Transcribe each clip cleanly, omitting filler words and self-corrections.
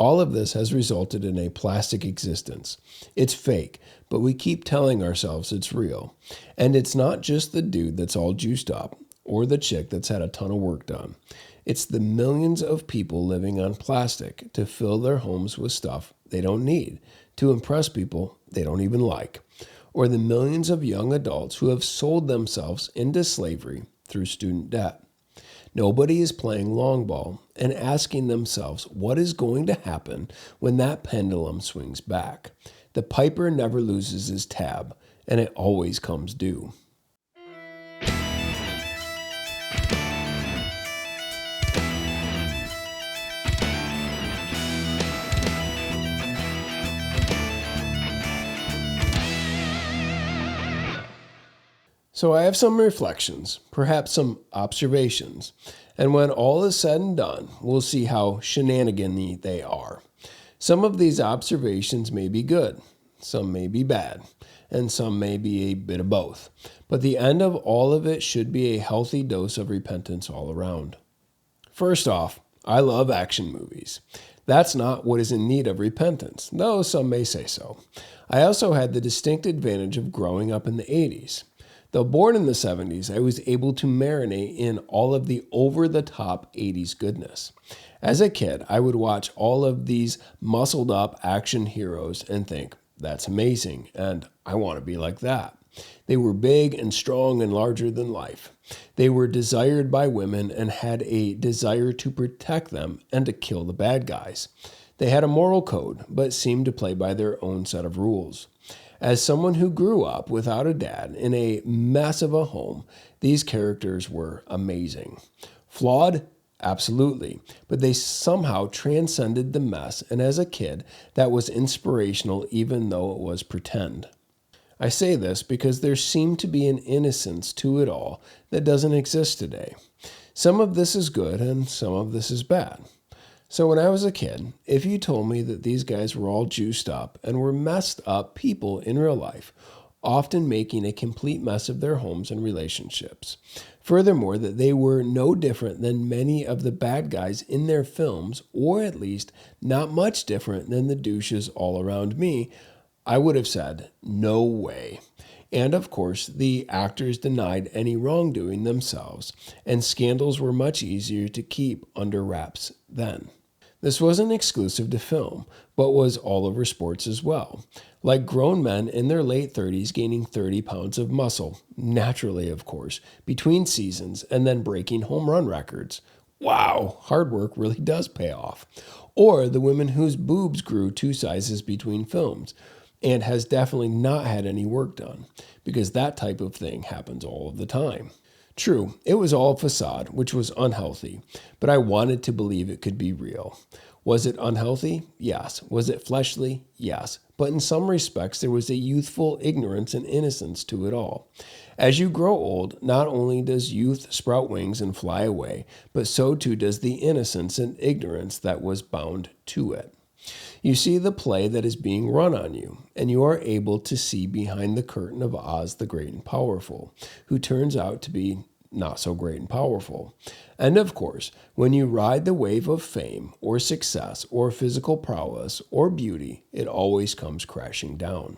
All of this has resulted in a plastic existence. It's fake, but we keep telling ourselves it's real. And it's not just the dude that's all juiced up or the chick that's had a ton of work done. It's the millions of people living on plastic to fill their homes with stuff they don't need, to impress people they don't even like, or the millions of young adults who have sold themselves into slavery through student debt. Nobody is playing long ball and asking themselves what is going to happen when that pendulum swings back. The piper never loses his tab, and it always comes due. So I have some reflections, perhaps some observations, and when all is said and done, we'll see how shenanigan-y they are. Some of these observations may be good, some may be bad, and some may be a bit of both. But the end of all of it should be a healthy dose of repentance all around. First off, I love action movies. That's not what is in need of repentance, though some may say so. I also had the distinct advantage of growing up in the 80s. Though born in the 70s, I was able to marinate in all of the over-the-top 80s goodness. As a kid, I would watch all of these muscled-up action heroes and think, that's amazing, and I want to be like that. They were big and strong and larger than life. They were desired by women and had a desire to protect them and to kill the bad guys. They had a moral code, but seemed to play by their own set of rules. As someone who grew up without a dad in a mess of a home, these characters were amazing. Flawed? Absolutely. But they somehow transcended the mess, and as a kid, that was inspirational even though it was pretend. I say this because there seemed to be an innocence to it all that doesn't exist today. Some of this is good and some of this is bad. So when I was a kid, if you told me that these guys were all juiced up and were messed up people in real life, often making a complete mess of their homes and relationships, furthermore, that they were no different than many of the bad guys in their films, or at least not much different than the douches all around me, I would have said, no way. And of course, the actors denied any wrongdoing themselves, and scandals were much easier to keep under wraps then. This wasn't exclusive to film, but was all over sports as well. Like grown men in their late 30s gaining 30 pounds of muscle, naturally of course, between seasons and then breaking home run records. Wow, hard work really does pay off. Or the women whose boobs grew 2 sizes between films and has definitely not had any work done, because that type of thing happens all of the time. True, it was all facade, which was unhealthy, but I wanted to believe it could be real. Was it unhealthy? Yes. Was it fleshly? Yes. But in some respects, there was a youthful ignorance and innocence to it all. As you grow old, not only does youth sprout wings and fly away, but so too does the innocence and ignorance that was bound to it. You see the play that is being run on you, and you are able to see behind the curtain of Oz the Great and Powerful, who turns out to be not so great and powerful. And of course, when you ride the wave of fame or success or physical prowess or beauty, it always comes crashing down.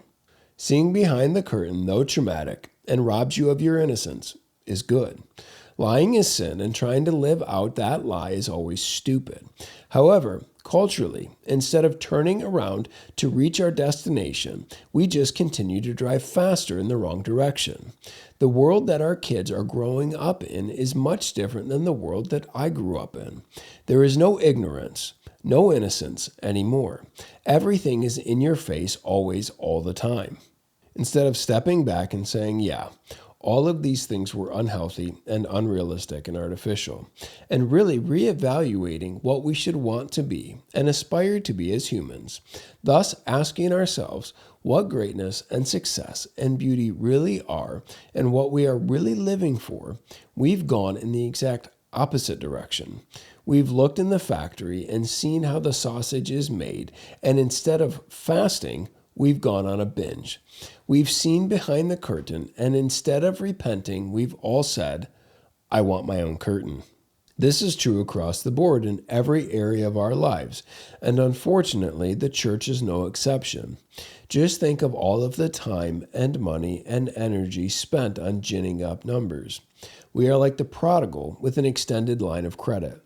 Seeing behind the curtain, though traumatic, and robs you of your innocence, is good. Lying is sin, and trying to live out that lie is always stupid. However, culturally, instead of turning around to reach our destination, we just continue to drive faster in the wrong direction. The world that our kids are growing up in is much different than the world that I grew up in. There is no ignorance, no innocence anymore. Everything is in your face always, all the time. Instead of stepping back and saying, yeah, all of these things were unhealthy and unrealistic and artificial, and really reevaluating what we should want to be and aspire to be as humans, thus asking ourselves what greatness and success and beauty really are and what we are really living for, we've gone in the exact opposite direction. We've looked in the factory and seen how the sausage is made, and instead of fasting, we've gone on a binge. We've seen behind the curtain, and instead of repenting, we've all said, I want my own curtain. This is true across the board in every area of our lives, and unfortunately, the church is no exception. Just think of all of the time and money and energy spent on ginning up numbers. We are like the prodigal with an extended line of credit.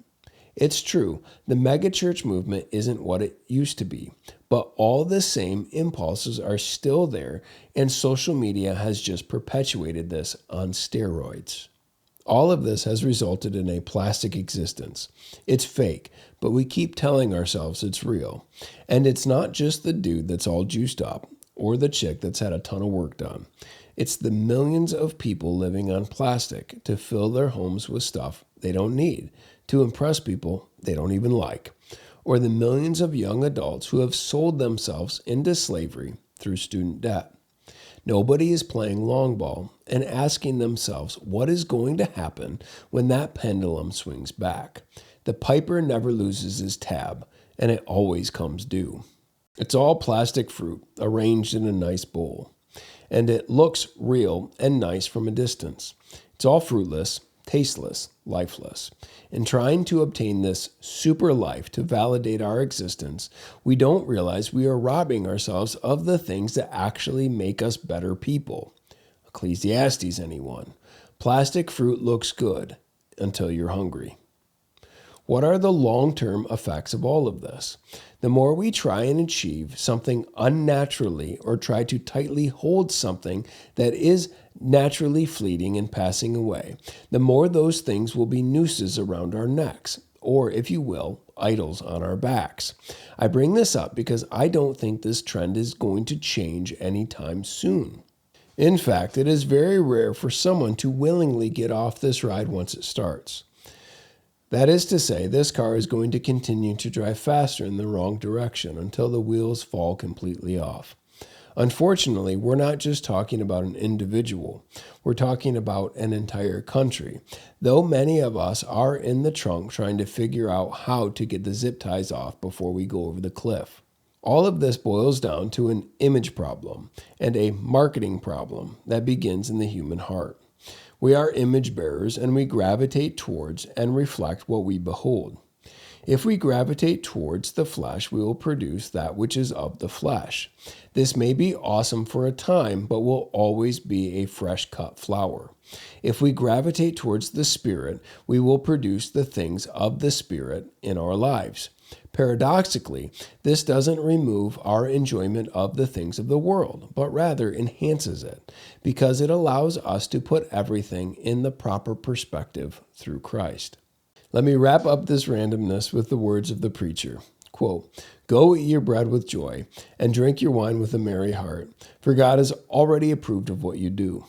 It's true, the megachurch movement isn't what it used to be, but all the same impulses are still there, and social media has just perpetuated this on steroids. All of this has resulted in a plastic existence. It's fake, but we keep telling ourselves it's real. And it's not just the dude that's all juiced up or the chick that's had a ton of work done. It's the millions of people living on plastic to fill their homes with stuff they don't need, to impress people they don't even like, or the millions of young adults who have sold themselves into slavery through student debt. Nobody is playing long ball and asking themselves what is going to happen when that pendulum swings back. The piper never loses his tab, and it always comes due. It's all plastic fruit arranged in a nice bowl, and it looks real and nice from a distance. It's all fruitless, tasteless, lifeless. In trying to obtain this super life to validate our existence, we don't realize we are robbing ourselves of the things that actually make us better people. Ecclesiastes, anyone. Plastic fruit looks good until you're hungry. What are the long-term effects of all of this? The more we try and achieve something unnaturally or try to tightly hold something that is naturally fleeting and passing away, the more those things will be nooses around our necks, or, if you will, idols on our backs. I bring this up because I don't think this trend is going to change anytime soon. In fact, it is very rare for someone to willingly get off this ride once it starts. That is to say, this car is going to continue to drive faster in the wrong direction until the wheels fall completely off. Unfortunately, we're not just talking about an individual. We're talking about an entire country, though many of us are in the trunk trying to figure out how to get the zip ties off before we go over the cliff. All of this boils down to an image problem and a marketing problem that begins in the human heart. We are image bearers, and we gravitate towards and reflect what we behold. If we gravitate towards the flesh, we will produce that which is of the flesh. This may be awesome for a time, but will always be a fresh cut flower. If we gravitate towards the Spirit, we will produce the things of the Spirit in our lives. Paradoxically, this doesn't remove our enjoyment of the things of the world, but rather enhances it, because it allows us to put everything in the proper perspective through Christ. Let me wrap up this randomness with the words of the preacher. Quote, "Go eat your bread with joy, and drink your wine with a merry heart, for God has already approved of what you do.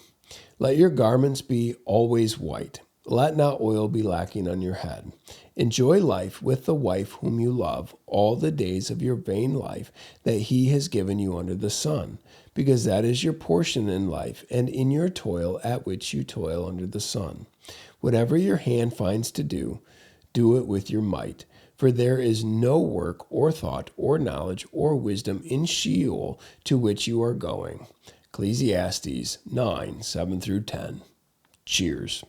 Let your garments be always white. Let not oil be lacking on your head. Enjoy life with the wife whom you love all the days of your vain life that he has given you under the sun, because that is your portion in life and in your toil at which you toil under the sun. Whatever your hand finds to do, do it with your might, for there is no work or thought or knowledge or wisdom in Sheol to which you are going." Ecclesiastes 9:7-10. Cheers.